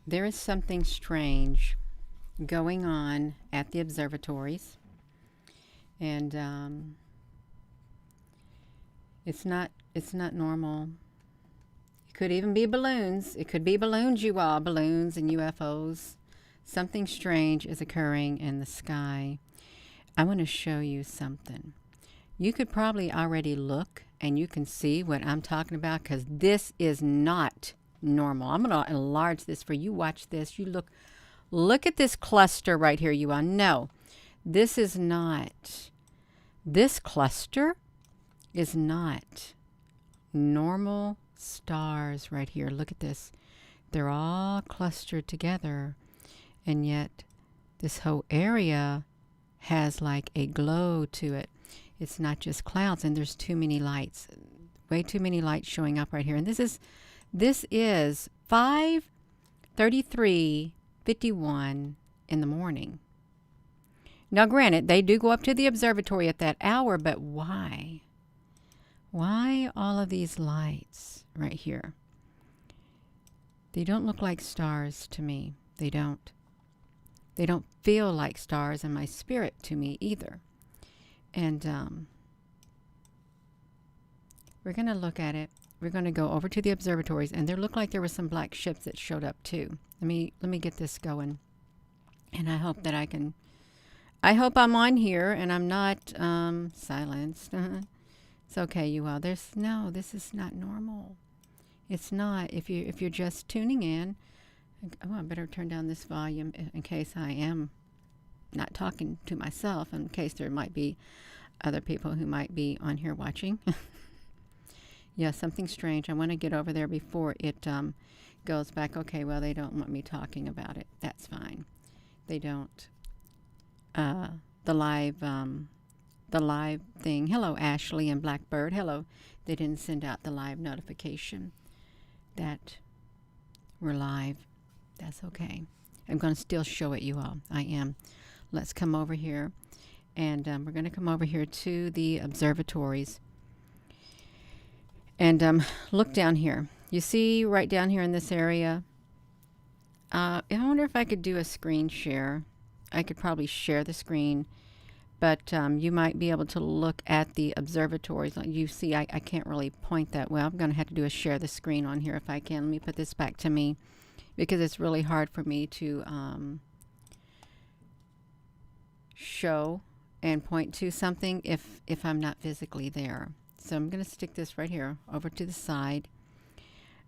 There is something strange going on at the observatories, and it's not normal. It could even be balloons. It could be balloons, you all, balloons and UFOs. Something strange is occurring in the sky. I want to show you something. You could probably already look and you can see what I'm talking about, because this is not normal. I'm going to enlarge this for you. Watch this. You look at this cluster right here, you all. No, this is not. This cluster is not normal stars right here. Look at this. They're all clustered together, and yet this whole area has like a glow to it. It's not just clouds, and there's too many lights. Way too many lights showing up right here. And this is 5:33:51 in the morning. Now, granted, they do go up to the observatory at that hour, but why? Why all of these lights right here? They don't look like stars to me. They don't. They don't feel like stars in my spirit to me either. And we're going to look at it. We're going to go over to the observatories, and there looked like there were some black ships that showed up too. Let me get this going. And I hope that I hope I'm on here and I'm not silenced. It's okay, you all. This is not normal. It's not. If you're just tuning in, oh, I better turn down this volume in case I am not talking to myself, in case there might be other people who might be on here watching. Yeah, something strange. I want to get over there before it goes back. Okay, well, they don't want me talking about it. That's fine. They don't. The live thing. Hello, Ashley and Blackbird. Hello. They didn't send out the live notification that we're live. That's okay. I'm going to still show it, you all. I am. Let's come over here, and we're going to come over here to the observatories. And look down here. You see right down here in this area? I wonder if I could do a screen share. I could probably share the screen, but you might be able to look at the observatories. You see, I can't really point that well. I'm going to have to do a share the screen on here if I can. Let me put this back to me, because it's really hard for me to show and point to something if I'm not physically there. So I'm going to stick this right here over to the side.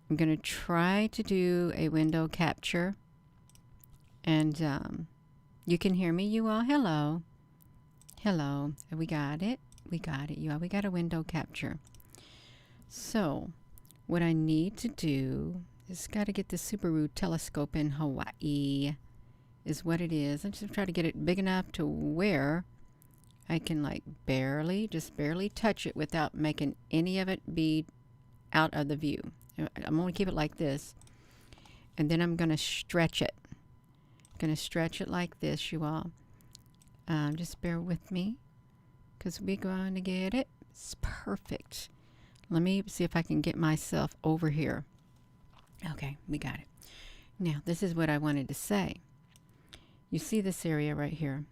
I'm going to try to do a window capture, and you can hear me, you all. Hello. Hello. We got it. We got it, you all. We got a window capture. So what I need to do is got to get the Subaru telescope in Hawaii is what it is. I'm just trying to get it big enough to where I can like just barely touch it without making any of it be out of the view. I'm going to keep it like this, and then I'm going to stretch it. Going to stretch it like this, you all. Just bear with me, because we're going to get it. It's perfect. Let me see if I can get myself over here. Okay, we got it. Now, this is what I wanted to say. You see this area right here?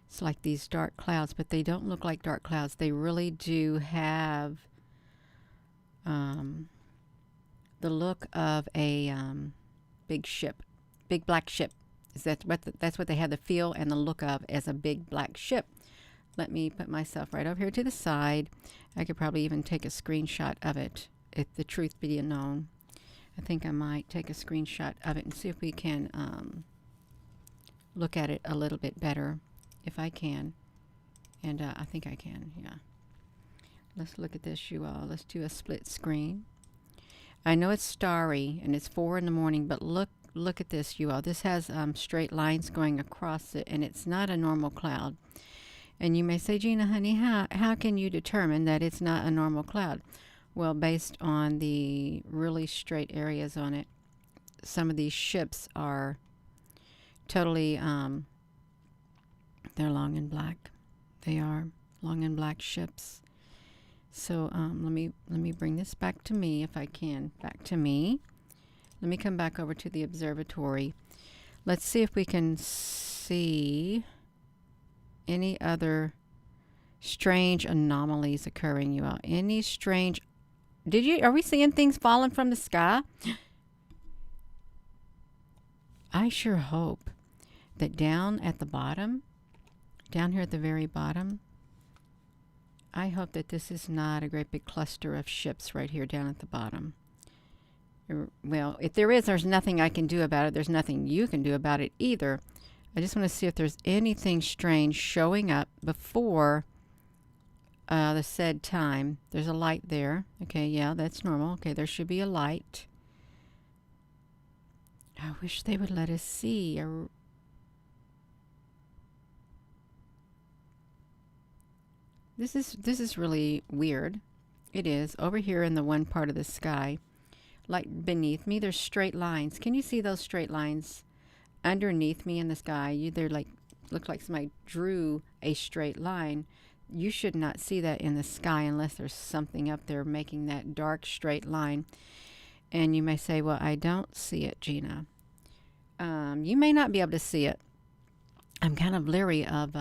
It's like these dark clouds, but they don't look like dark clouds. They really do have the look of a big ship, big black ship. That's what they have the feel and the look of, as a big black ship. Let me put myself right over here to the side. I could probably even take a screenshot of it, if the truth be known. I think I might take a screenshot of it and see if we can look at it a little bit better, if I can. And I think I can, yeah. Let's look at this, you all. Let's do a split screen. I know it's starry and it's 4 in the morning, but look at this, you all. This has straight lines going across it, and it's not a normal cloud. And you may say, Gina, honey, how can you determine that it's not a normal cloud? Well, based on the really straight areas on it, some of these ships are totally, they're long and black. They are long and black ships. So let me bring this back to me, if I can. Back to me. Let me come back over to the observatory. Let's see if we can see any other strange anomalies occurring, you all. Any strange... Are we seeing things falling from the sky? I sure hope that down at the bottom, down here at the very bottom, I hope that this is not a great big cluster of ships right here down at the bottom. Well, if there is, there's nothing I can do about it. There's nothing you can do about it either. I just want to see if there's anything strange showing up before the said time. There's a light there. Okay, yeah, that's normal. Okay, there should be a light. I wish they would let us see. This is really weird. It is. Over here in the one part of the sky, like beneath me, there's straight lines. Can you see those straight lines underneath me in the sky? They're like, look like somebody drew a straight line. You should not see that in the sky unless there's something up there making that dark straight line. And you may say, well, I don't see it, Gina. You may not be able to see it. I'm kind of leery of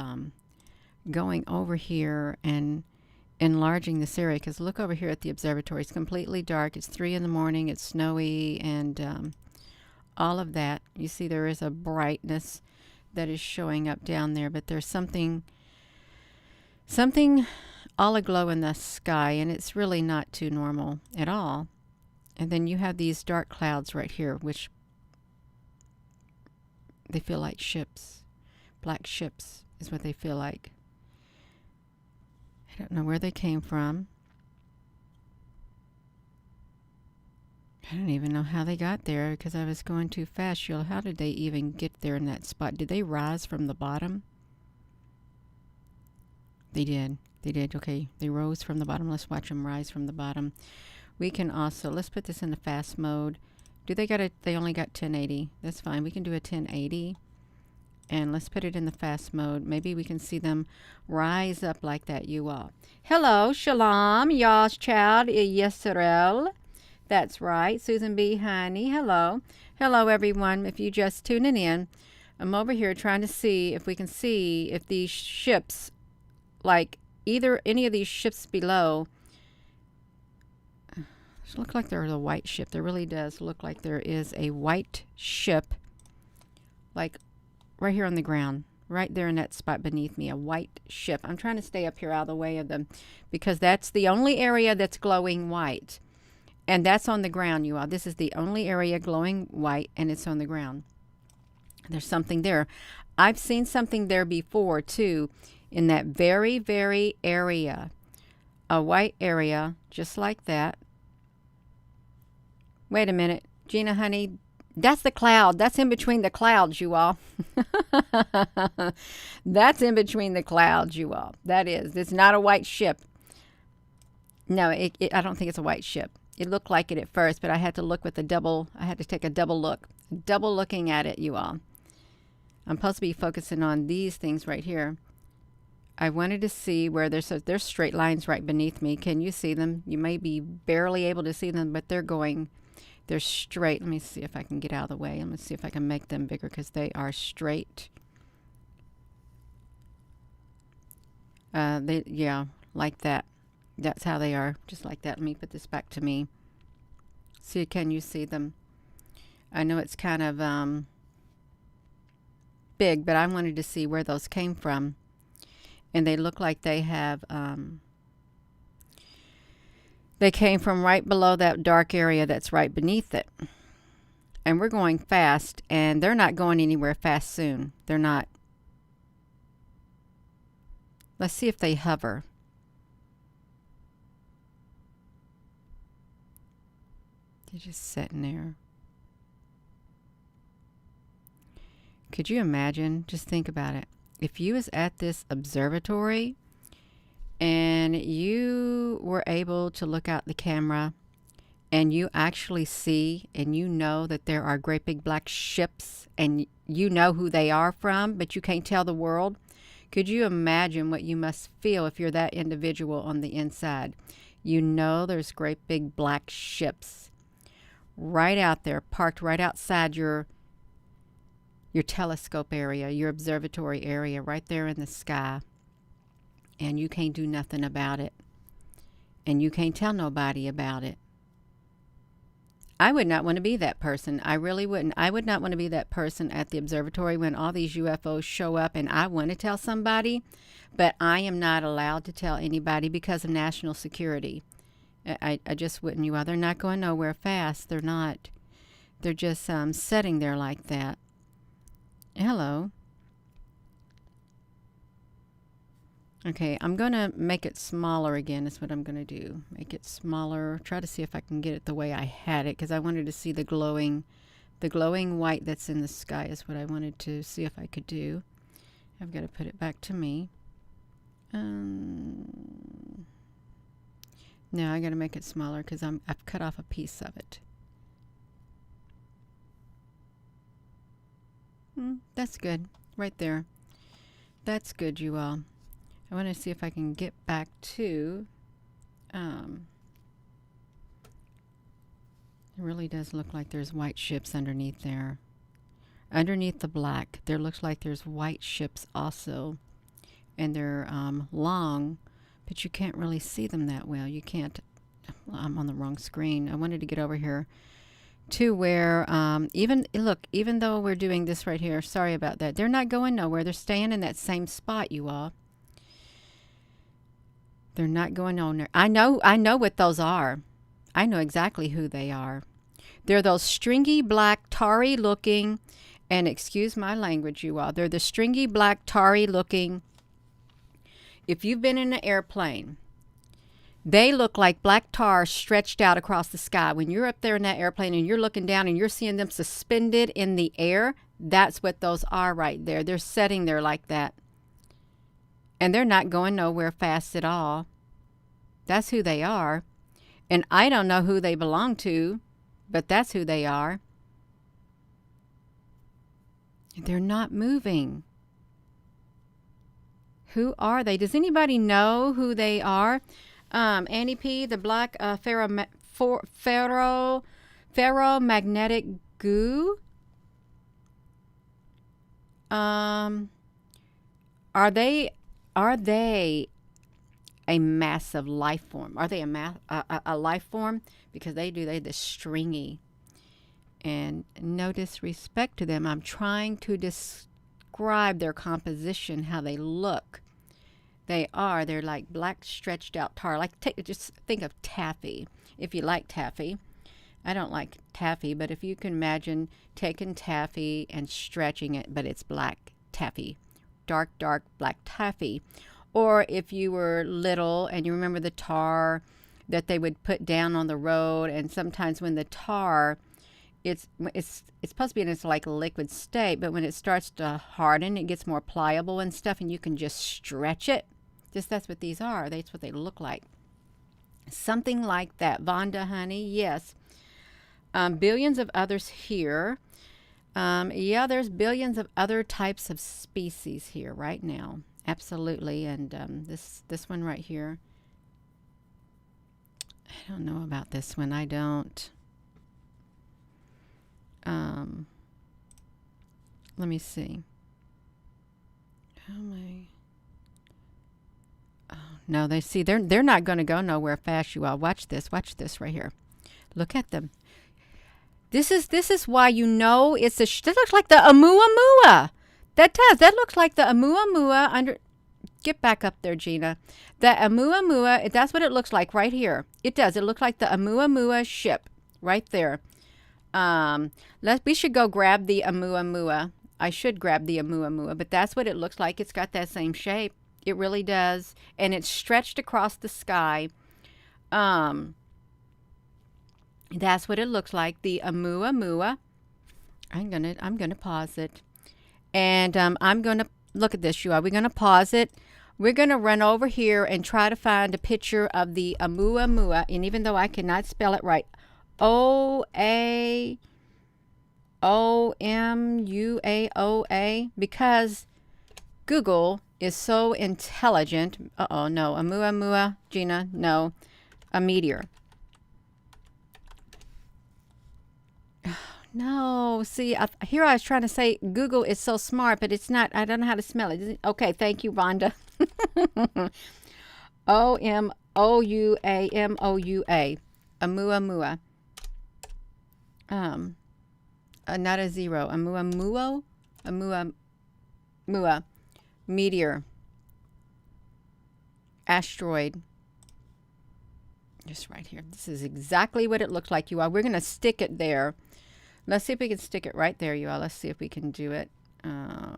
going over here and enlarging this area, because look over here at the observatory. It's completely dark. It's 3 in the morning. It's snowy and all of that. You see there is a brightness that is showing up down there, but there's something all aglow in the sky, and it's really not too normal at all. And then you have these dark clouds right here, which they feel like ships. Black ships is what they feel like. I don't know where they came from. I don't even know how they got there because I was going too fast. How did they even get there in that spot? Did they rise from the bottom? They did. They did. Okay, they rose from the bottom. Let's watch them rise from the bottom. We can also, let's put this in the fast mode. They only got 1080. That's fine. We can do a 1080. And let's put it in the fast mode. Maybe we can see them rise up like that, you all. Hello, shalom, Yah's child, Yisrael. That's right, Susan B. Honey. Hello. Hello, everyone. If you just tuning in, I'm over here trying to see if we can see if these ships, like either any of these ships below, look like there's a white ship. There really does look like there is a white ship, like right here on the ground, right there in that spot beneath me, a white ship. I'm trying to stay up here out of the way of them because that's the only area that's glowing white. And that's on the ground, you all. This is the only area glowing white, and it's on the ground. There's something there. I've seen something there before, too, in that very, very area. A white area, just like that. Wait a minute. Gina, honey, that's the cloud. That's in between the clouds, you all. That's in between the clouds, you all. That is. It's not a white ship. No, I don't think it's a white ship. It looked like it at first, but I had to look with I had to take a double look. Double looking at it, you all. I'm supposed to be focusing on these things right here. I wanted to see where there's straight lines right beneath me. Can you see them? You may be barely able to see them, but they're straight. Let me see if I can get out of the way. Let me see if I can make them bigger because they are straight. Yeah, like that. That's how they are, just like that. Let me put this back to me. See, can you see them? I know it's kind of big, but I wanted to see where those came from. And they look like they have, they came from right below that dark area that's right beneath it. And we're going fast, and they're not going anywhere fast soon. They're not. Let's see if they hover. They're just sitting there. Could you imagine? Just think about it. If you was at this observatory and you were able to look out the camera and you actually see and you know that there are great big black ships and you know who they are from, but you can't tell the world, could you imagine what you must feel if you're that individual on the inside? You know there's great big black ships right out there, parked right outside your telescope area, your observatory area, right there in the sky. And you can't do nothing about it. And you can't tell nobody about it. I would not want to be that person. I really wouldn't. I would not want to be that person at the observatory when all these UFOs show up and I want to tell somebody, but I am not allowed to tell anybody because of national security. I just wouldn't. They're not going nowhere fast. They're not. They're just sitting there like that. Hello. Okay, I'm going to make it smaller again. That's what I'm going to do. Make it smaller. Try to see if I can get it the way I had it, because I wanted to see the glowing white that's in the sky is what I wanted to see if I could do. I've got to put it back to me. No, I got to make it smaller because I've cut off a piece of it. That's good. Right there. That's good, you all. I want to see if I can get back to, it really does look like there's white ships underneath there. Underneath the black, there looks like there's white ships also. And they're long, but you can't really see them that well. You can't, I'm on the wrong screen. I wanted to get over here to where, even though we're doing this right here, sorry about that, they're not going nowhere. They're staying in that same spot, you all. They're not going on there. I know what those are. I know exactly who they are. They're those stringy black tarry looking, and excuse my language, you all. They're the stringy black tarry looking. If you've been in an airplane, they look like black tar stretched out across the sky. When you're up there in that airplane and you're looking down and you're seeing them suspended in the air, that's what those are right there. They're sitting there like that. And they're not going nowhere fast at all. That's who they are. And I don't know who they belong to, but that's who they are. They're not moving. Who are they? Does anybody know who they are? Annie P., the black ferromagnetic goo. Are they a massive life form? Are they a life form? Because they're this stringy. And no disrespect to them. I'm trying to describe their composition, how they look. They're like black stretched out tar. Like just think of taffy. If you like taffy. I don't like taffy, but if you can imagine taking taffy and stretching it, but it's black taffy. Dark black taffy. Or if you were little and you remember the tar that they would put down on the road, and sometimes when the tar, it's supposed to be in its like a liquid state, but when it starts to harden, it gets more pliable and stuff, and you can just stretch it. That's what these are. That's what they look like. Something like that. Vonda, honey, yes. Billions of others here. Yeah, there's billions of other types of species here right now. Absolutely. And this one right here. I don't know about this one. I don't. Let me see. Oh my. Oh, no, they're not going to go nowhere fast, you all. Watch this right here. Look at them. This is why you know it's that looks like the Amuamua. That does. That looks like the Amuamua under. Get back up there, Gina. The Amuamua. That's what it looks like right here. It does. It looks like the Amuamua ship right there. We should go grab the Amuamua. I should grab the Amuamua, but that's what it looks like. It's got that same shape. It really does, and it's stretched across the sky. That's what it looks like, the Amuamua. I'm gonna pause it, and I'm gonna look at this. You are. We're gonna pause it. We're gonna run over here and try to find a picture of the Amuamua. And even though I cannot spell it right, Oumuamua, because Google is so intelligent. No, Amuamua, Gina, no, a meteor. No, see, here I was trying to say Google is so smart, but it's not. I don't know how to smell it. Okay, thank you, Rhonda. Oumuamua. Amuamua. Not a zero. Amuamua. Amuamua. Meteor. Asteroid. Just right here. This is exactly what it looks like, you all. We're going to stick it there. Let's see if we can stick it right there, you all. Let's see if we can do it. Oh,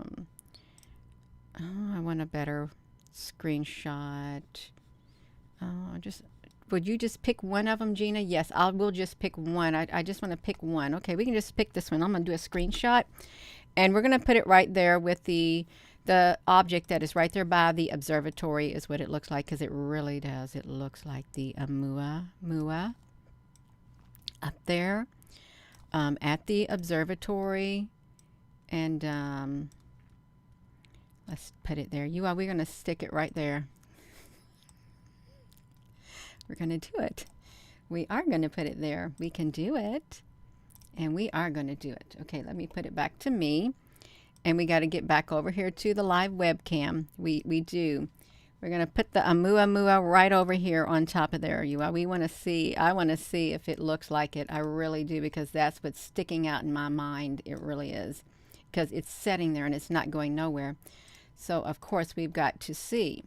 I want a better screenshot. Oh, would you just pick one of them, Gina? Yes, we'll just pick one. I just want to pick one. Okay, we can just pick this one. I'm going to do a screenshot. And we're going to put it right there with the object that is right there by the observatory is what it looks like, because it really does. It looks like the Amuamua up there at the observatory. And let's put it there. We're going to stick it right there. We're going to do it. We are going to put it there. We can do it. And we are going to do it. Okay, let me put it back to me. And we got to get back over here to the live webcam. We do. We're going to put the Amuamua right over here on top of there. We want to see. I want to see if it looks like it. I really do, because that's what's sticking out in my mind. It really is. Because it's sitting there and it's not going nowhere. So, of course, we've got to see.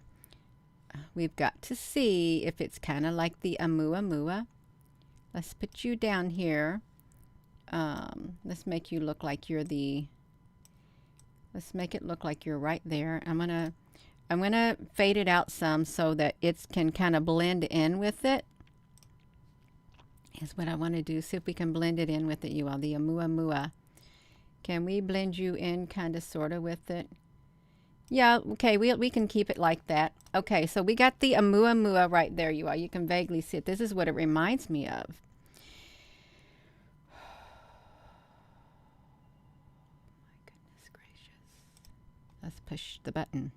We've got to see if it's kind of like the Amuamua. Let's put you down here. Let's make you look like you're let's make it look like you're right there. I'm gonna fade it out some so that it can kind of blend in with it. Is what I want to do. See if we can blend it in with it, you all. The Amuamua. Can we blend you in kind of sort of with it? Yeah, okay, we can keep it like that. Okay, so we got the Amuamua right there, you all. You can vaguely see it. This is what it reminds me of. My goodness gracious. Let's push the button.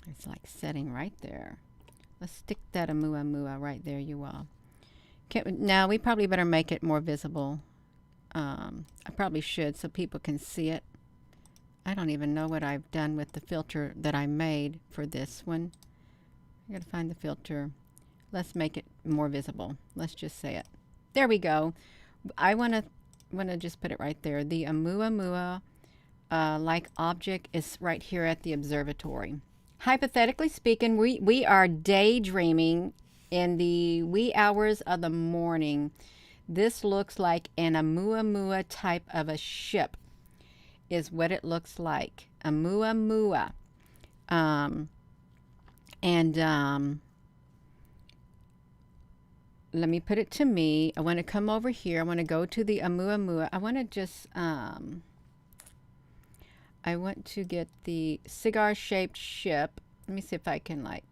It's like setting right there. Let's stick that Amuamua right there, you all. Now, we probably better make it more visible. I probably should so people can see it. I don't even know what I've done with the filter that I made for this one. I gotta find the filter. Let's make it more visible. Let's just say it. There we go. I wanna just put it right there. The Amuamua like object is right here at the observatory. Hypothetically speaking, we are daydreaming in the wee hours of the morning. This looks like an Amuamua type of a ship. Is what it looks like. Amuamua. Let me put it to me. I want to come over here. I want to go to the Amuamua. I want to just I want to get the cigar-shaped ship. Let me see if I can let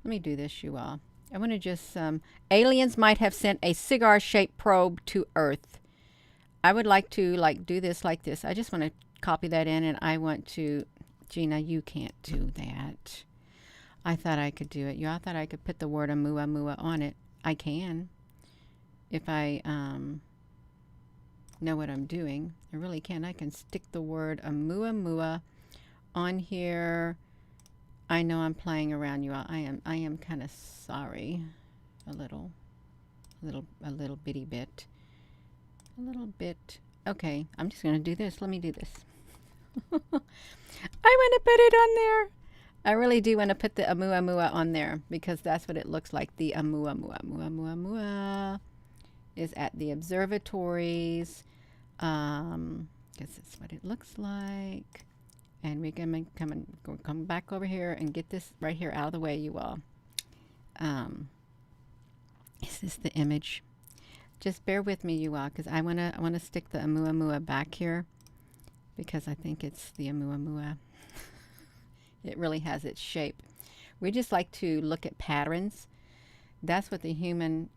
me do this, you all. I want to just aliens might have sent a cigar-shaped probe to Earth. I would like to do this like this. I just want to copy that in, and I want to, Gina, you can't do that. I thought I could do it. I thought I could put the word Amuamua on it. I can. If I know what I'm doing. I really can. I can stick the word Amuamua on here. I know I'm playing around, you all. I am kind of sorry. A little bitty bit. A little bit. Okay, I'm just going to do this. Let me do this. I want to put it on there. I really do want to put the Amuamua on there because that's what it looks like. The Amuamua. Amuamua is at the observatories. Guess that's what it looks like. And we're going to come back over here and get this right here out of the way, you all. Is this the image? Just bear with me, you all, because I wanna stick the Amuamua back here because I think it's the Amuamua. It really has its shape. We just like to look at patterns. That's what the human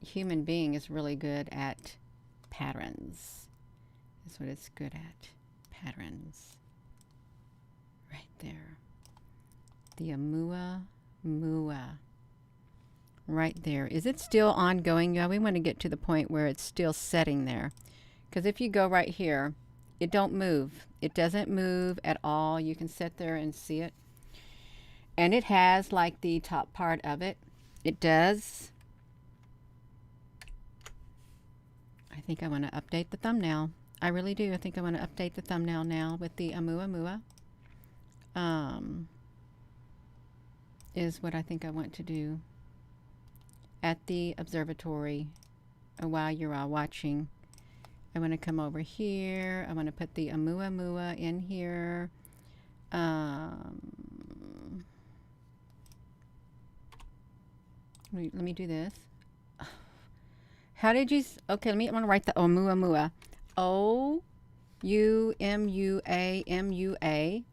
being is really good at. Patterns. That's what it's good at. Patterns. Right there. The Amuamua. Right there. Is it still ongoing? Yeah, we want to get to the point where it's still setting there. Because if you go right here, it don't move. It doesn't move at all. You can sit there and see it. And it has like the top part of it. It does. I think I want to update the thumbnail. I really do. I think I want to update the thumbnail now with the Amuamua. Is what I think I want to do at the observatory. While you're all watching, I want to come over here. I want to put the Amuamua in here. Let me do this. How did you? Okay, I'm gonna write the Oumuamua. O-U-M-U-A-M-U-A.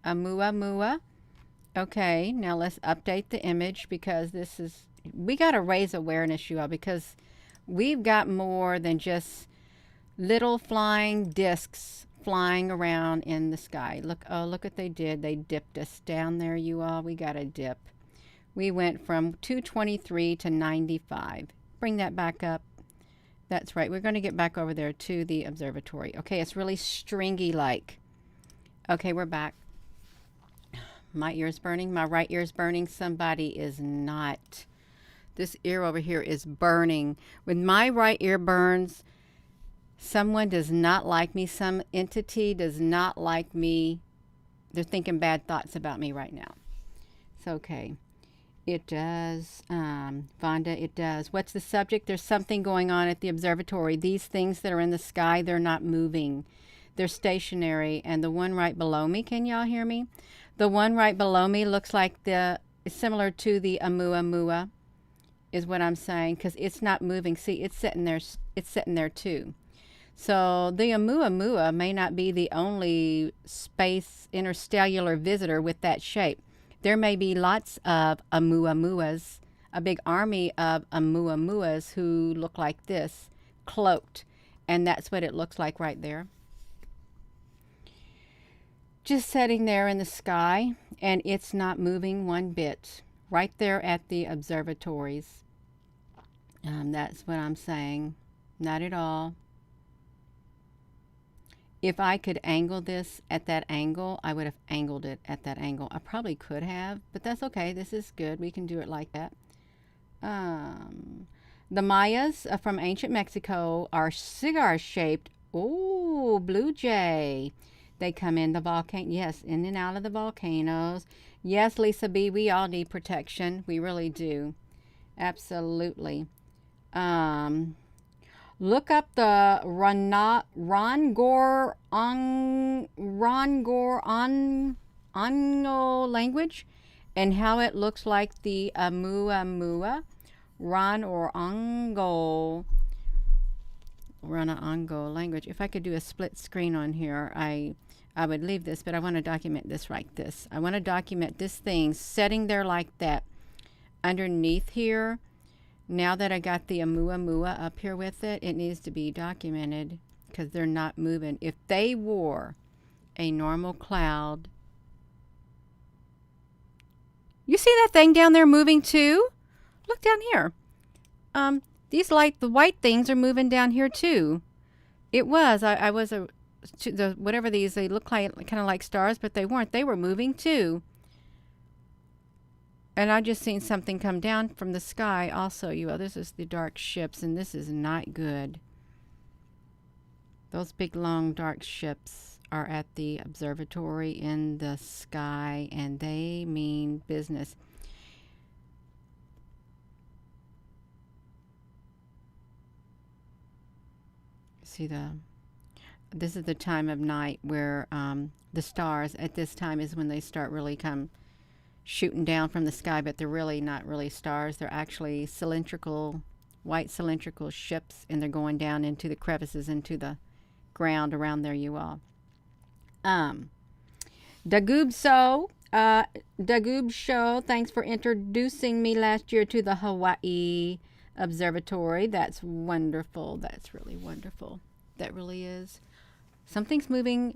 Amuamua. Okay, now let's update the image because this is. We gotta raise awareness, you all, because we've got more than just little flying discs flying around in the sky. Look, oh, look what they did. They dipped us down there, you all. We got a dip. We went from 223 to 95. Bring that back up. That's right. We're going to get back over there to the observatory. Okay, it's really stringy like. Okay, we're back. My ear's burning. My right ear's burning. Somebody is not. This ear over here is burning. When my right ear burns, someone does not like me. Some entity does not like me. They're thinking bad thoughts about me right now. It's okay. It does. Vonda, it does. What's the subject? There's something going on at the observatory. These things that are in the sky, they're not moving. They're stationary. And the one right below me, can y'all hear me? The one right below me looks like similar to the Amuamua, is what I'm saying, because it's not moving. See, it's sitting there. It's sitting there too. So the Amuamua may not be the only space interstellar visitor with that shape. There may be lots of Amuamuas, a big army of Amuamuas who look like this, cloaked. And that's what it looks like right there. Just sitting there in the sky, and it's not moving one bit. Right there at the observatories. That's what I'm saying. Not at all. If I could angle this at that angle, I would have angled it at that angle. I probably could have, but that's okay. This is good. We can do it like that. The Mayas from ancient Mexico are cigar-shaped. Oh, blue jay. They come in the volcano. Yes, in and out of the volcanoes. Yes, Lisa B., we all need protection. We really do. Absolutely. Look up the Rongorongo language and how it looks like the Amuamua. Rongorongo language. If I could do a split screen on here, I would leave this, but I want to document this like this. I want to document this thing sitting there like that underneath here. Now that I got the Amuamua up here with it, it needs to be documented because they're not moving. If they wore a normal cloud, you see that thing down there moving too? Look down here. These the white things are moving down here too. It was, whatever these, they look like kind of like stars, but they weren't. They were moving too. And I just seen something come down from the sky also. This is the dark ships, and this is not good. Those big, long, dark ships are at the observatory in the sky, and they mean business. See this is the time of night where the stars at this time is when they start really come shooting down from the sky, but they're really not really stars. They're actually white cylindrical ships, and they're going down into the crevices, into the ground around there, you all. Dagoob Show, thanks for introducing me last year to the Hawaii Observatory. That's wonderful. That's really wonderful. That really is. Something's moving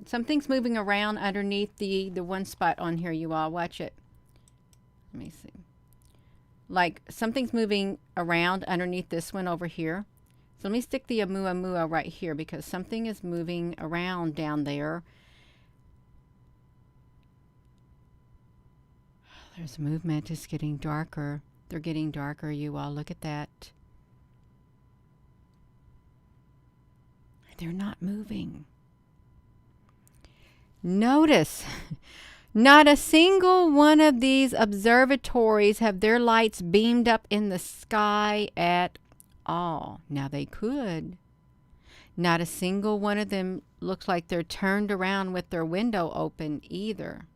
around underneath the one spot on here, you all. Watch it. Let me see. Like something's moving around underneath this one over here. So let me stick the Amuamua right here because something is moving around down there. There's movement. It's getting darker. They're getting darker, you all. Look at that. They're not moving. Notice, not a single one of these observatories have their lights beamed up in the sky at all. Now they could. Not a single one of them looks like they're turned around with their window open either.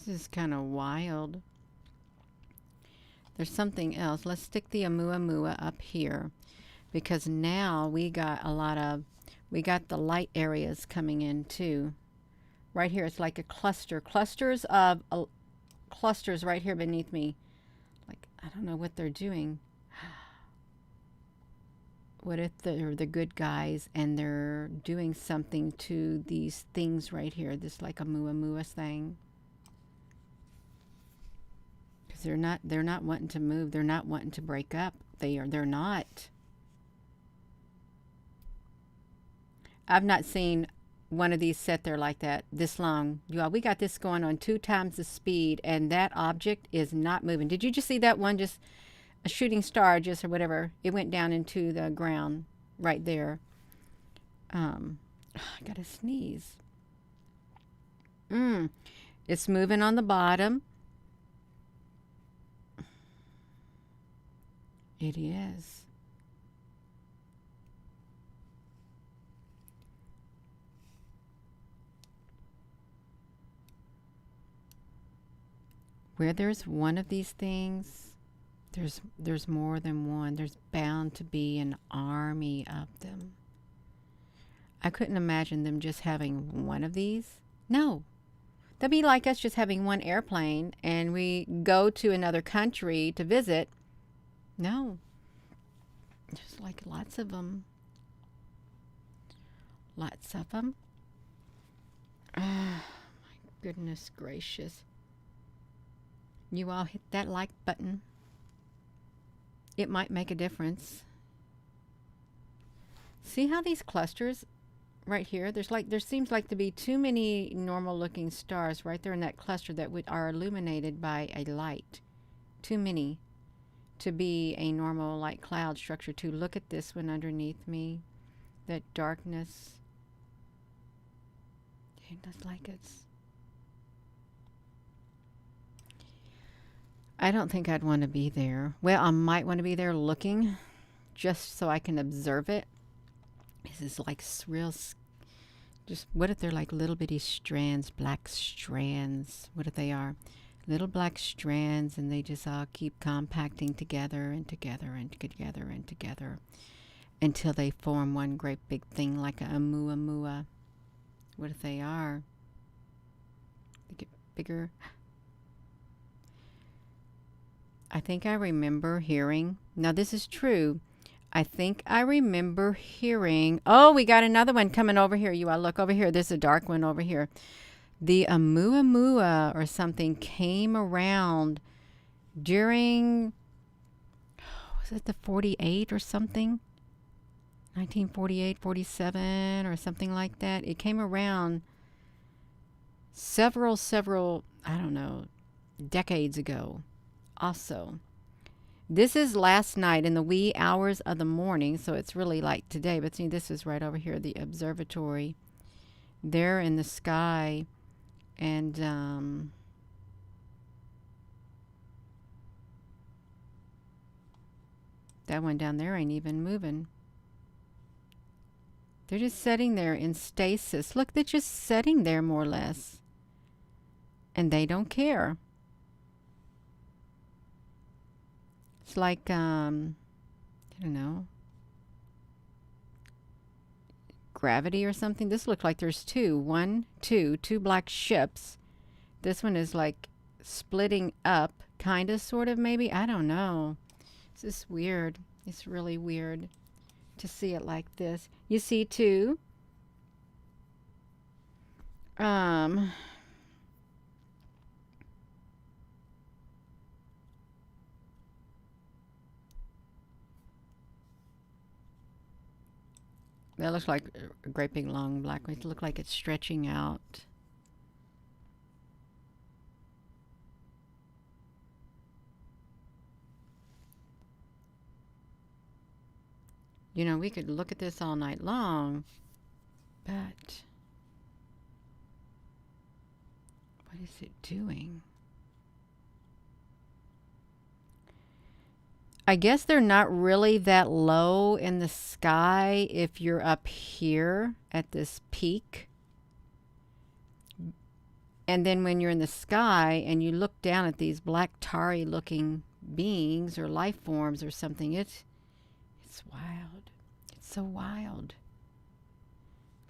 This is kind of wild. There's something else. Let's stick the Amuamua up here because now we got the light areas coming in too. Right here, it's like a cluster. Clusters right here beneath me. Like, I don't know what they're doing. What if they're the good guys and they're doing something to these things right here? This like Amuamua thing. They're not wanting to move. They're not wanting to break up. They're not. I've not seen one of these sit there like that this long. You all, we got this going on 2 times the speed and that object is not moving. Did you just see that one? Just a shooting star just or whatever. It went down into the ground right there. I gotta sneeze. It's moving on the bottom. It is. Where there's one of these things, there's more than one. There's bound to be an army of them. I couldn't imagine them just having one of these. No. That'd be like us just having one airplane and we go to another country to visit. No. There's like lots of them. Lots of them. Oh, my goodness gracious. You all hit that like button. It might make a difference. See how these clusters right here, there seems like to be too many normal looking stars right there in that cluster that are illuminated by a light. Too many to be a normal like cloud structure too. Look at this one underneath me. That darkness. It looks like it's... I don't think I'd want to be there. Well, I might want to be there looking just so I can observe it. This is like real... Just what if they're like little bitty strands, black strands? What if they are? Little black strands, and they just all keep compacting together and together and together and together until they form one great big thing like a Amuamua. What if they are? They get bigger. I think I remember hearing, now this is true, I think I remember hearing, oh, we got another one coming over here. You all look over here. There's a dark one over here. The Amuamua or something came around during, was it the 48 or something? 1948, 47 or something like that. It came around several, I don't know, decades ago also. This is last night in the wee hours of the morning, so it's really like today. But see, this is right over here, the observatory. There in the sky. And that one down there ain't even moving. They're just sitting there in stasis. Look, they're just sitting there more or less. And they don't care. It's like, I don't know, gravity or something. This looks like there's two black ships. This one is like splitting up, kind of, sort of, maybe. I don't know. It's just weird. It's really weird to see it like this. You see two. That looks like a great big long black one. It looks like it's stretching out. You know, we could look at this all night long, but what is it doing? I guess they're not really that low in the sky if you're up here at this peak. And then when you're in the sky and you look down at these black tarry looking beings or life forms or something, it's wild. It's so wild.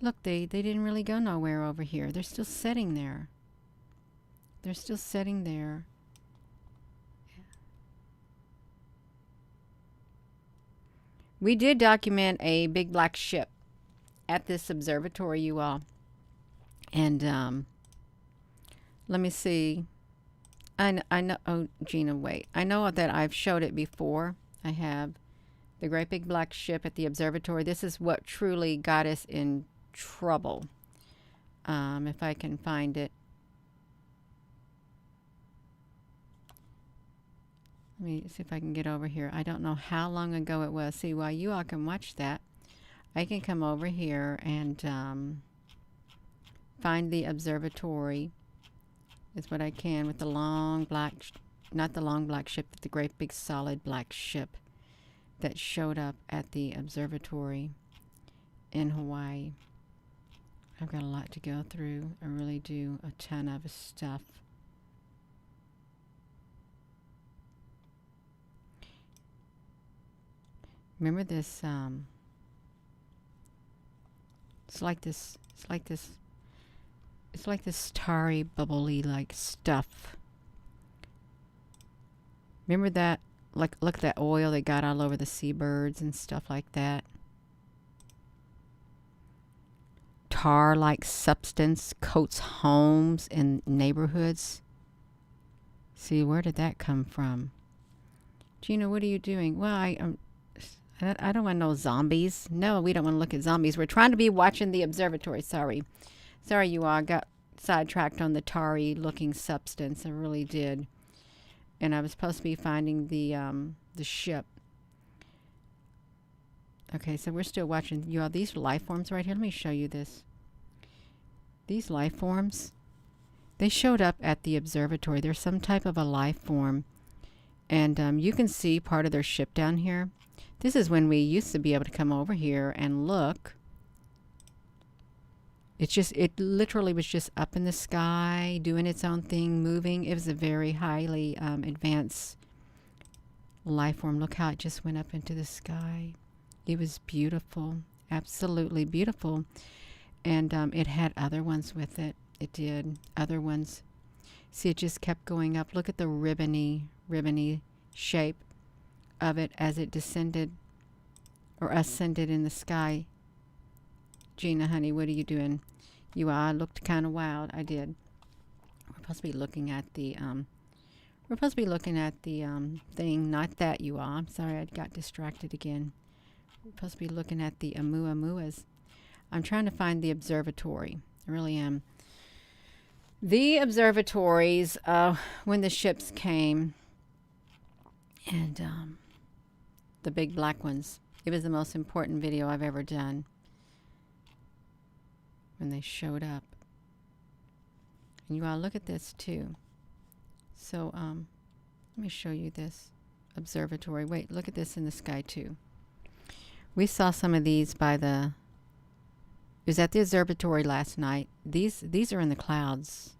Look, they didn't really go nowhere over here. They're still sitting there. They're still sitting there. We did document a big black ship at this observatory, you all. And let me see. I know. Oh, Gina, wait. I know that I've showed it before. I have the great big black ship at the observatory. This is what truly got us in trouble. If I can find it. Let me see if I can get over here. I don't know how long ago it was. See, while you all can watch that, I can come over here and find the observatory. Is what I can with the long black, not the long black ship, but the great big solid black ship that showed up at the observatory in Hawaii. I've got a lot to go through. I really do. A ton of stuff. Remember this, it's like this starry, bubbly like stuff. Remember that, look at that oil they got all over the seabirds and stuff like that. Tar-like substance coats homes and neighborhoods. See, where did that come from? Gina, what are you doing? Well, I don't want no zombies. No, we don't want to look at zombies. We're trying to be watching the observatory. Sorry, you all got sidetracked on the tarry looking substance. I really did. And I was supposed to be finding the ship. Okay, so we're still watching. You all, these life forms right here. Let me show you this. These life forms, they showed up at the observatory. They're some type of a life form. And you can see part of their ship down here. This is when we used to be able to come over here and look. It literally was just up in the sky, doing its own thing, moving. It was a very highly advanced life form. Look how it just went up into the sky. It was beautiful, absolutely beautiful. And it had other ones with it. It did. Other ones. See, it just kept going up. Look at the ribbony shape of it as it descended or ascended in the sky. Gina, honey, what are you doing? You are. I looked kind of wild. I did. We're supposed to be looking at the thing, not that, you all. I'm sorry, I got distracted again. We're supposed to be looking at the Amuamuas. I'm trying to find the observatory. I really am. The observatories, when the ships came, and the big black ones. It was the most important video I've ever done. When they showed up. And you all look at this too. So let me show you this observatory. Wait, look at this in the sky too. We saw some of these by the, it was at the observatory last night. These are in the clouds.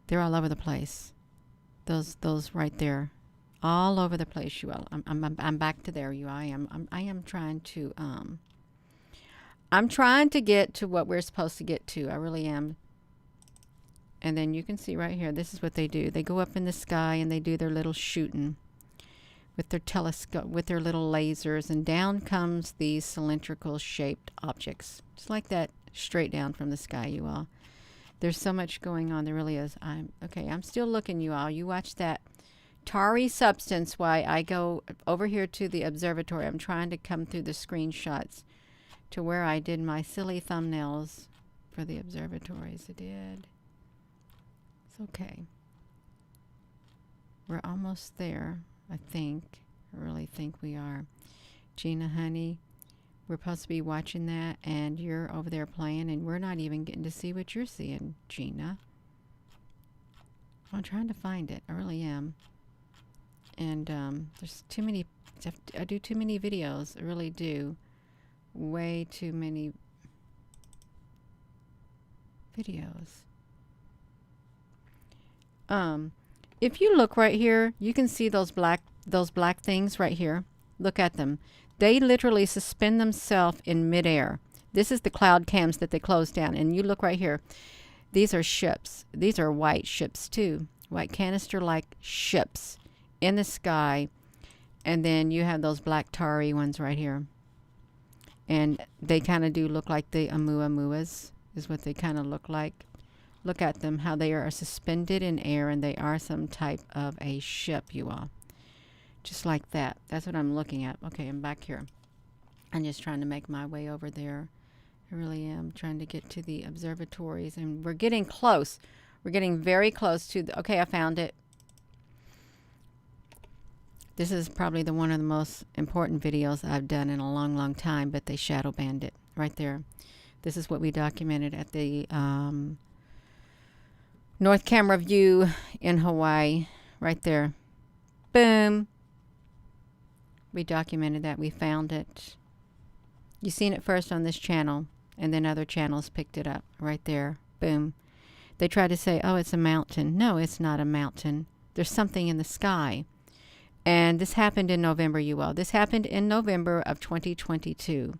They're all over the place. Those right there. All over the place, you all. I'm back to there, you. I am trying to I'm trying to get to what we're supposed to get to. I really am. And then you can see right here, this is what they do. They go up in the sky and they do their little shooting with their telescope, with their little lasers, and down comes these cylindrical shaped objects. Just like that, straight down from the sky, you all. There's so much going on. There really is. I'm still looking, you all. You watch that tarry substance while I go over here to the observatory. I'm trying to come through the screenshots to where I did my silly thumbnails for the observatories. I did. It's okay. We're almost there, I think. I really think we are. Gina, honey, we're supposed to be watching that, and you're over there playing, and we're not even getting to see what you're seeing, Gina. I'm trying to find it. I really am. And there's too many. I do too many videos. I really do. Way too many videos. If you look right here, you can see those black things right here. Look at them. They literally suspend themselves in midair. This is the cloud cams that they close down. And you look right here. These are ships. These are white ships too. White canister-like ships in the sky. And then you have those black tarry ones right here. And they kind of do look like the Amuamuas, is what they kind of look like. Look at them, how they are suspended in air, and they are some type of a ship, you all. Just like that. That's what I'm looking at. Okay, I'm back here. I'm just trying to make my way over there. I really am trying to get to the observatories, and we're getting close. We're getting very close to the... Okay, I found it. This is probably one of the most important videos I've done in a long, long time, but they shadow banned it right there. This is what we documented at the North Camera View in Hawaii, right there. Boom. We documented that. We found it. You've seen it first on this channel, and then other channels picked it up right there. Boom. They tried to say, oh, it's a mountain. No, it's not a mountain. There's something in the sky. And this happened in November, you all. This happened in November of 2022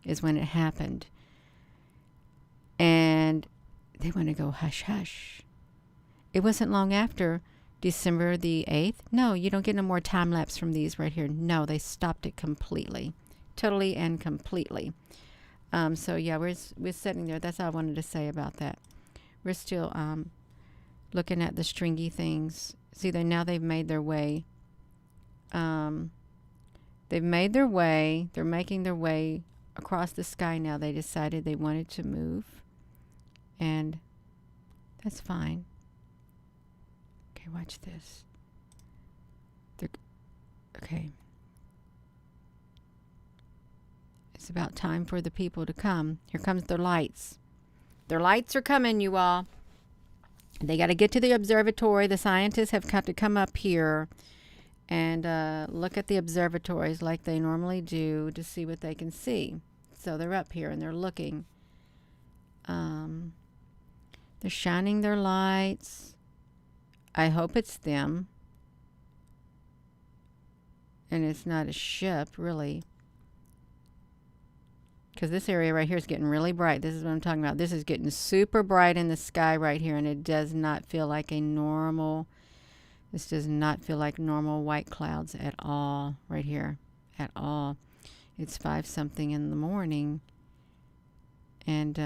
is when it happened. And they want to go hush, hush. It wasn't long after December the 8th. No, you don't get no more time lapse from these right here. No, they stopped it completely. Totally and completely. So, yeah, we're sitting there. That's all I wanted to say about that. We're still looking at the stringy things. See, they've made their way. They've made their way. They're making their way across the sky now. They decided they wanted to move. And that's fine. Okay, watch this. Okay. It's about time for the people to come. Here comes their lights. Their lights are coming, you all. They got to get to the observatory. The scientists have got to come up here and look at the observatories like they normally do to see what they can see. So they're up here and they're looking. They're shining their lights. I hope it's them. And it's not a ship, really. Because this area right here is getting really bright. This is what I'm talking about. This is getting super bright in the sky right here. And it does not feel like a normal... This does not feel like normal white clouds at all right here. At all. It's 5-something in the morning. And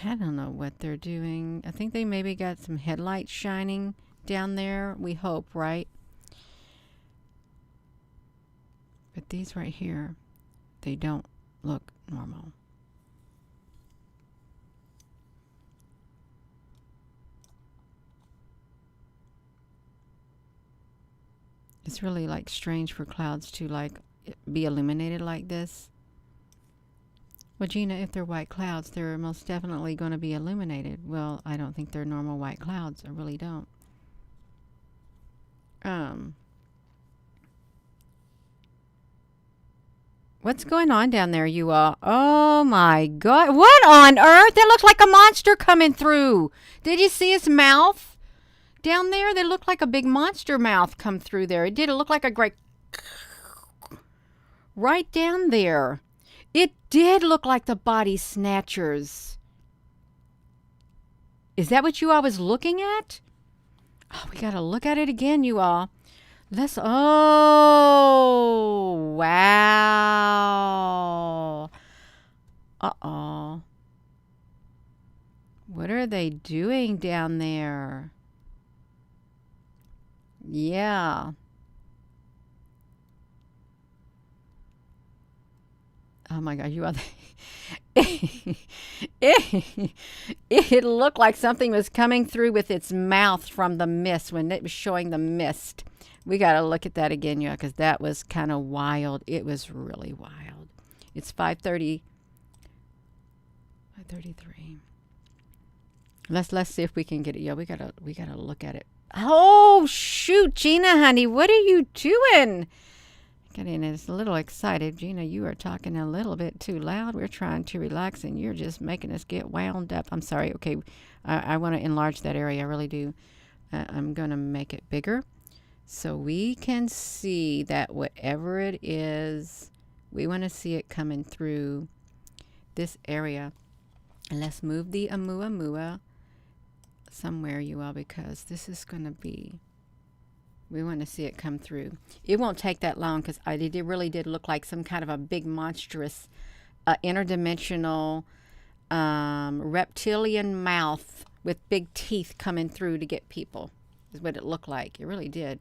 I don't know what they're doing. I think they maybe got some headlights shining down there. We hope, right? But these right here, they don't look normal. It's really like strange for clouds to like be illuminated like this. Well, Gina, if they're white clouds, they're most definitely going to be illuminated. Well, I don't think they're normal white clouds. I really don't. What's going on down there, you all? Oh, my God. What on earth? That looks like a monster coming through. Did you see his mouth? Down there, they look like a big monster mouth come through there. It did. It looked like a great... Right down there. It did look like the body snatchers. Is that what you all was looking at? Oh, we got to look at it again, you all. Let's... Oh, wow. Uh-oh. What are they doing down there? Yeah. Oh my God, you are. It looked like something was coming through with its mouth from the mist when it was showing the mist. We got to look at that again, yeah, because that was kind of wild. It was really wild. It's 5:30. 5:33. Let's see if we can get it. Yeah, we gotta look at it. Oh shoot, Gina, honey, what are you doing? Getting a little excited. Gina, you are talking a little bit too loud. We're trying to relax, and you're just making us get wound up. I'm sorry. Okay, I want to enlarge that area. I really do. I'm going to make it bigger so we can see that whatever it is, we want to see it coming through this area. And let's move the Amuamua somewhere, you all, because this is going to be... We want to see it come through. It won't take that long because it really did look like some kind of a big monstrous interdimensional reptilian mouth with big teeth coming through to get people is what it looked like. It really did.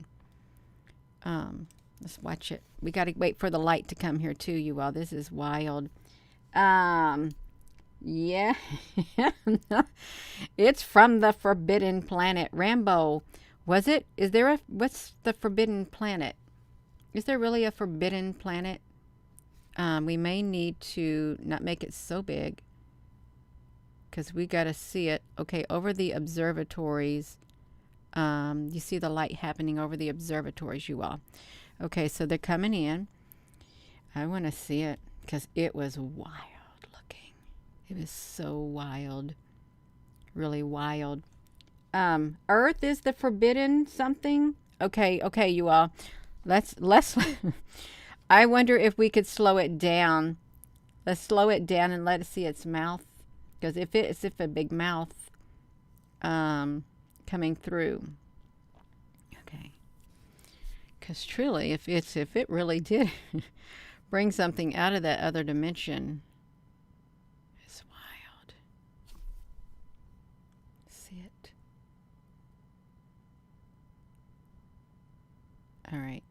Let's watch it. We got to wait for the light to come here too, you all. This is wild. Yeah. It's from the Forbidden Planet. Rambo. Was it? Is there a... What's the Forbidden Planet? Is there really a Forbidden Planet? We may need to not make it so big because we got to see it. Okay, over the observatories. You see the light happening over the observatories, you all. Okay, so they're coming in. I want to see it because it was wild looking. It was so wild. Really wild. Earth is the forbidden something. Okay, you all. Let's I wonder if we could slow it down. Let's slow it down and let it see its mouth. Because if a big mouth coming through. Okay. Because truly, if it really did bring something out of that other dimension. It's wild. See it. All right,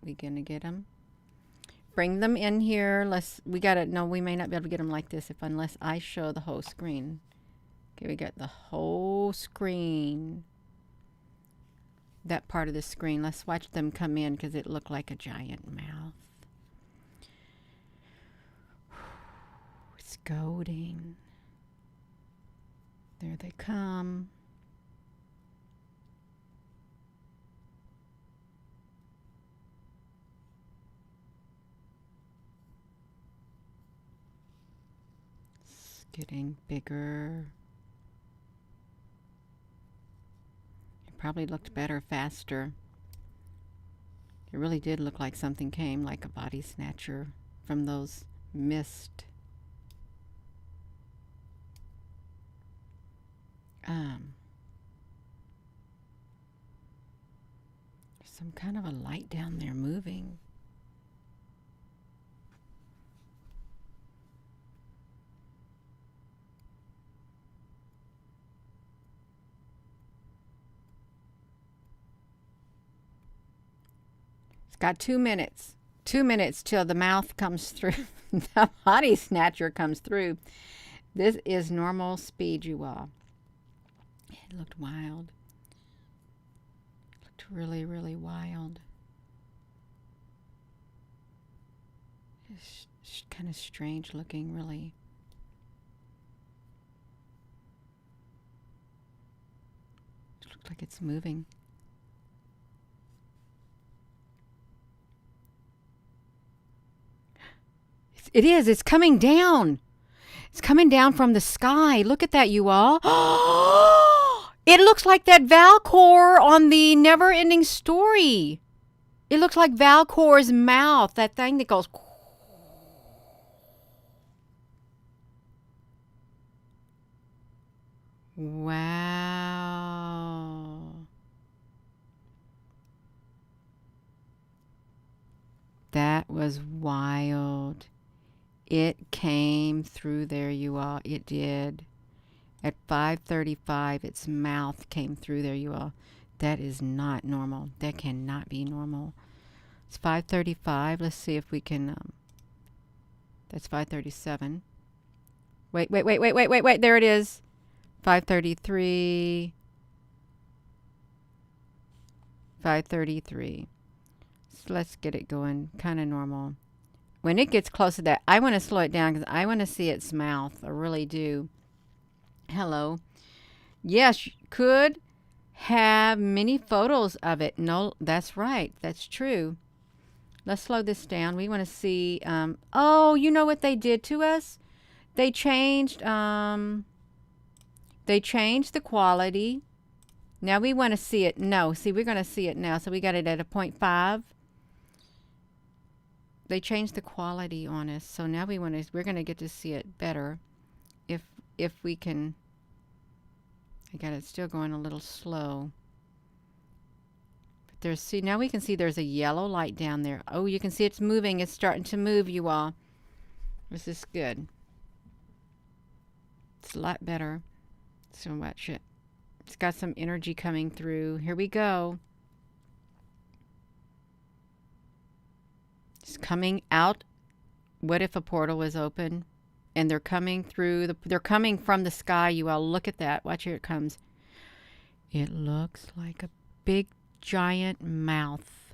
we gonna get them. Bring them in here. We may not be able to get them like this unless I show the whole screen. Okay, we got the whole screen. That part of the screen. Let's watch them come in because it looked like a giant mouth. It's goading. There they come. Getting bigger. It probably looked better faster. It really did look like something came like a body snatcher from those mist. There's some kind of a light down there moving. Got 2 minutes. 2 minutes till the mouth comes through. The body snatcher comes through. This is normal speed, you all. It looked wild. It looked really, really wild. It's kind of strange looking, really. It looked like it's moving. It is. It's coming down. It's coming down from the sky. Look at that, you all. It looks like that Valcor on the Never-Ending Story. It looks like Valcor's mouth, that thing that goes... Wow. That was wild. It came through there, you all. It did. At 5:35, its mouth came through there, you all. That is not normal. That cannot be normal. It's 5:35. Let's see if we can... That's 5:37. Wait. There it is. 5:33. 5:33. So let's get it going kind of normal. When it gets close to that, I want to slow it down because I want to see its mouth. I really do. Hello. Yes, could have many photos of it. No, that's right. That's true. Let's slow this down. We want to see. Oh, you know what they did to us? They changed. They changed the quality. Now we want to see it. No, see, we're going to see it now. So we got it at a 0.5. They changed the quality on us. So now we're going to get to see it better if we can. I got it still going a little slow. But see, now we can see there's a yellow light down there. Oh, you can see it's moving. It's starting to move, you all. This is good. It's a lot better. So watch it. It's got some energy coming through. Here we go. It's coming out. What if a portal was open? And they're coming through. They're coming from the sky. You all look at that. Watch, here it comes. It looks like a big, giant mouth.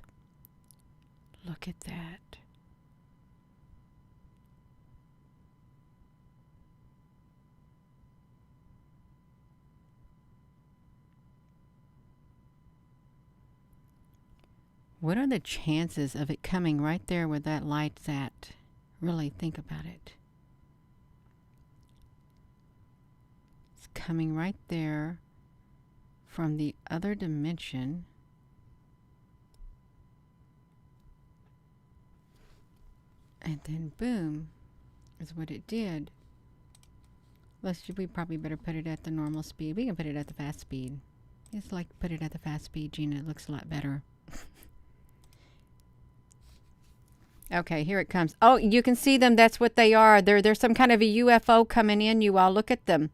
Look at that. What are the chances of it coming right there where that light's at? Really think about it. It's coming right there from the other dimension. And then boom is what it did. We probably better put it at the normal speed. We can put it at the fast speed. It's like put it at the fast speed, Gina. It looks a lot better. Okay, here it comes. Oh, you can see them. That's what they are. There's some kind of a UFO coming in. You all look at them.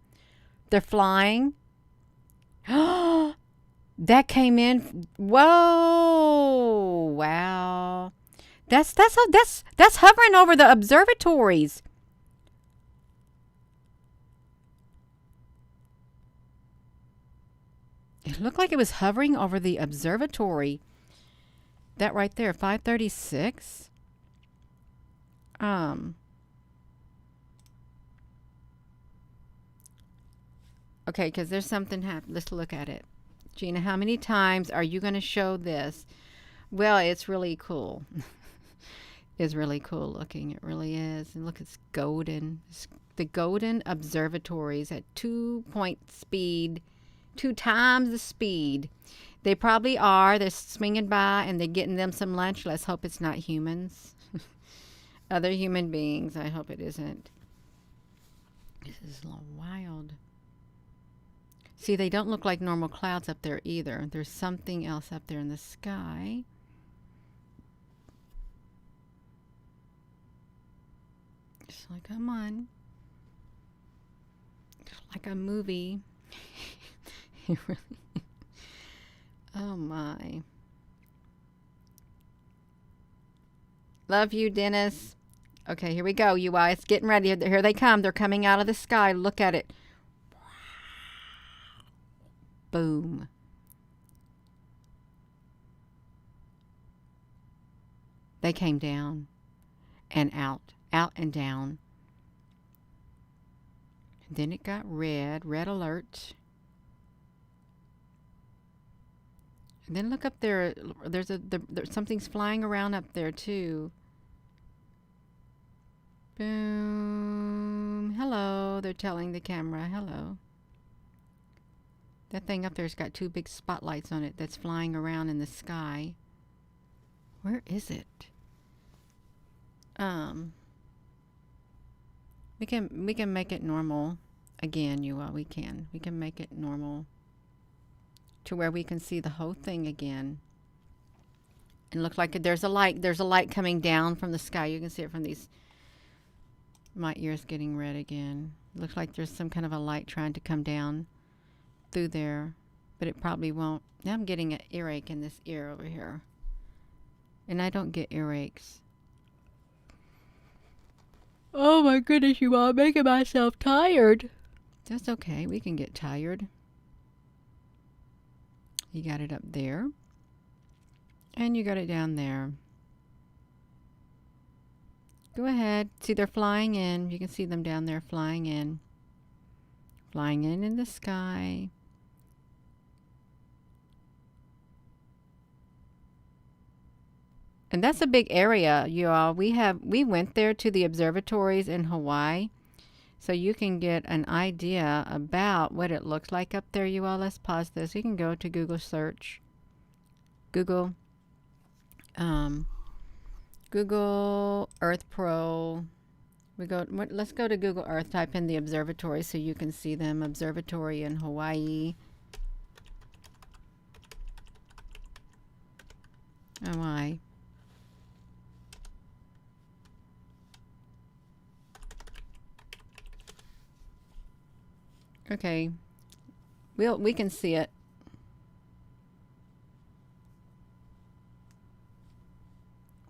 They're flying. That came in. Whoa! Wow. That's hovering over the observatories. It looked like it was hovering over the observatory. That right there, 536. Okay, because there's something happened. Let's look at it. Gina, how many times are you going to show this? Well, it's really cool. It's really cool looking. It really is. And look, it's golden. It's the golden observatories at 2-point speed, 2 times the speed. They probably are. They're swinging by and they're getting them some lunch. Let's hope it's not humans. Other human beings. I hope it isn't. This is a little wild. See, they don't look like normal clouds up there either. There's something else up there in the sky. It's like, come on. It's like a movie. Oh my. Love you, Dennis. Okay, here we go, you guys. It's getting ready. Here they come. They're coming out of the sky. Look at it. Boom. They came down and out and down. And then it got red alert. And then look up there. There's something's flying around up there too. Boom. Hello. They're telling the camera hello. That thing up there's got 2 big spotlights on it that's flying around in the sky. Where is it? We can make it normal again, you all. We can make it normal to where we can see the whole thing again. It looks like there's a light coming down from the sky. You can see it from these. My ear's getting red again. It looks like there's some kind of a light trying to come down through there, but it probably won't. Now I'm getting an earache in this ear over here, and I don't get earaches. Oh my goodness, you all making myself tired. That's okay. We can get tired. You got it up there. And you got it down there. Go ahead. See, they're flying in. You can see them down there flying in. Flying in the sky. And that's a big area, you all. We went there to the observatories in Hawaii. So you can get an idea about what it looks like up there, you all. Let's pause this. You can go to Google search. Google Earth Pro. Let's go to Google Earth. Type in the observatory so you can see them. Observatory in Hawaii. Hawaii. Okay. We can see it.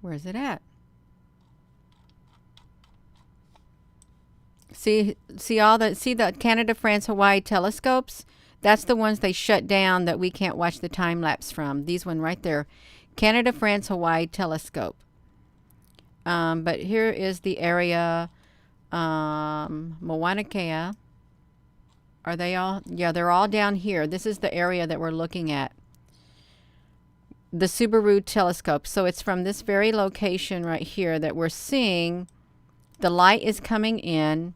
Where's it at? See the Canada, France, Hawaii telescopes? That's the ones they shut down that we can't watch the time lapse from. These one right there. Canada, France, Hawaii telescope. But here is the area, Mauna Kea. Are they all? Yeah, they're all down here. This is the area that we're looking at. The Subaru telescope. So it's from this very location right here that we're seeing. The light is coming in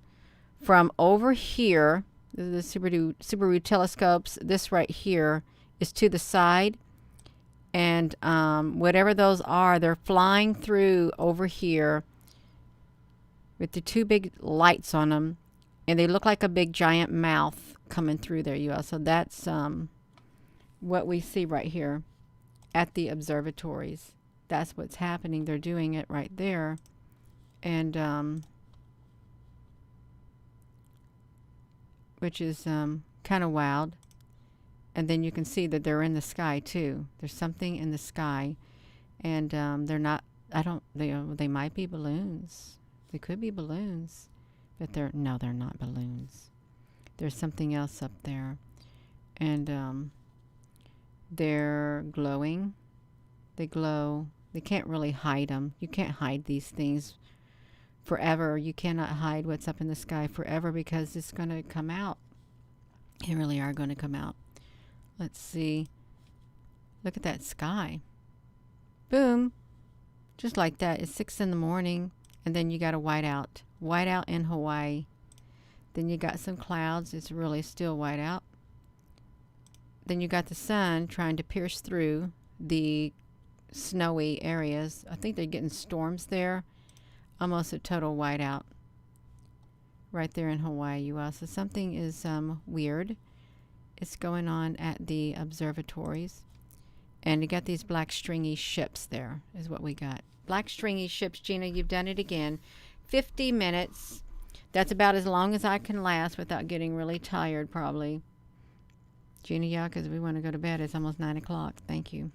from over here. The Subaru telescopes. This right here is to the side. And whatever those are, they're flying through over here with the two big lights on them. And they look like a big giant mouth coming through there, you all. So that's what we see right here at the observatories. That's what's happening. They're doing it right there. And which is kind of wild. And then you can see that they're in the sky too. There's something in the sky. And they're not, they might be balloons. They could be balloons. But they're not balloons. There's something else up there. And they're glowing. They glow. They can't really hide them. You can't hide these things forever. You cannot hide what's up in the sky forever because it's going to come out. They really are going to come out. Let's see. Look at that sky. Boom. Just like that. It's 6 in the morning. And then you got a whiteout. Whiteout in Hawaii. Then you got some clouds. It's really still whiteout. Then you got the sun trying to pierce through the snowy areas. I think they're getting storms there. Almost a total whiteout. Right there in Hawaii, you all. So something is weird. It's going on at the observatories. And you got these black stringy ships there, is what we got. Black stringy ships. Gina, you've done it again. 50 minutes. That's about as long as I can last without getting really tired, probably. Gina, yeah, because we want to go to bed. It's almost 9 o'clock. Thank you.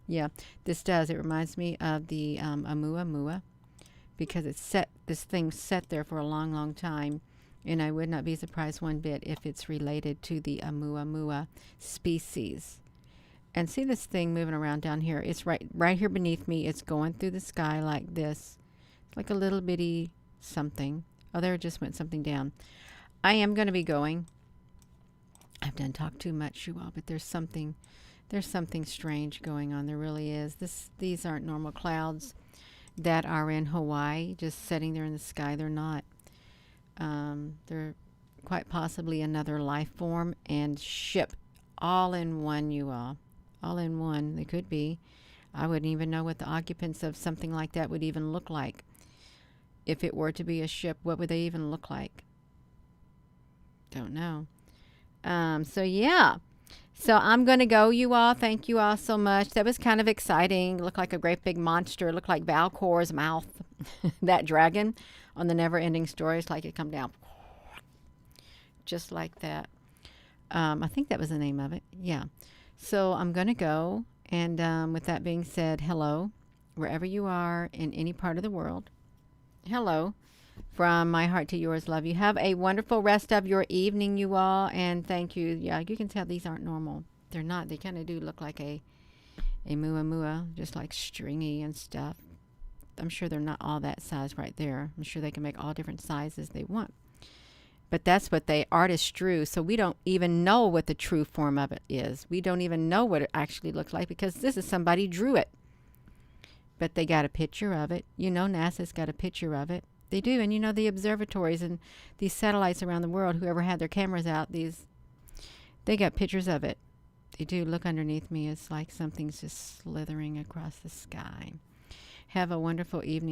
Yeah, this does. It reminds me of the Amuamua because it's set. This thing's set there for a long, long time. And I would not be surprised one bit if it's related to the Amuamua species. And see this thing moving around down here? It's right here beneath me. It's going through the sky like this. It's like a little bitty something. Oh, there just went something down. I am going to be going. I've done talk too much, you all, but there's something strange going on. There really is. These aren't normal clouds that are in Hawaii, just sitting there in the sky. They're not. They're quite possibly another life form and ship all in one, you all. All in one. They could be. I wouldn't even know what the occupants of something like that would even look like. If it were to be a ship, what would they even look like? Don't know. So yeah. So I'm going to go, you all. Thank you all so much. That was kind of exciting. Looked like a great big monster. Looked like Valkor's mouth. That dragon on the Never-Ending Story. It's like it come down. Just like that. I think that was the name of it. Yeah. So I'm going to go. And with that being said, hello, wherever you are in any part of the world. Hello. From my heart to yours, love you. Have a wonderful rest of your evening, you all, and thank you. Yeah, you can tell these aren't normal. They're not. They kind of do look like a muamua, just like stringy and stuff. I'm sure they're not all that size right there. I'm sure they can make all different sizes they want. But that's what the artist drew, so we don't even know what the true form of it is. We don't even know what it actually looks like because this is somebody drew it. But they got a picture of it. You know, NASA's got a picture of it. They do, and you know, the observatories and these satellites around the world, whoever had their cameras out, they got pictures of it. They do. Look underneath me. It's like something's just slithering across the sky. Have a wonderful evening.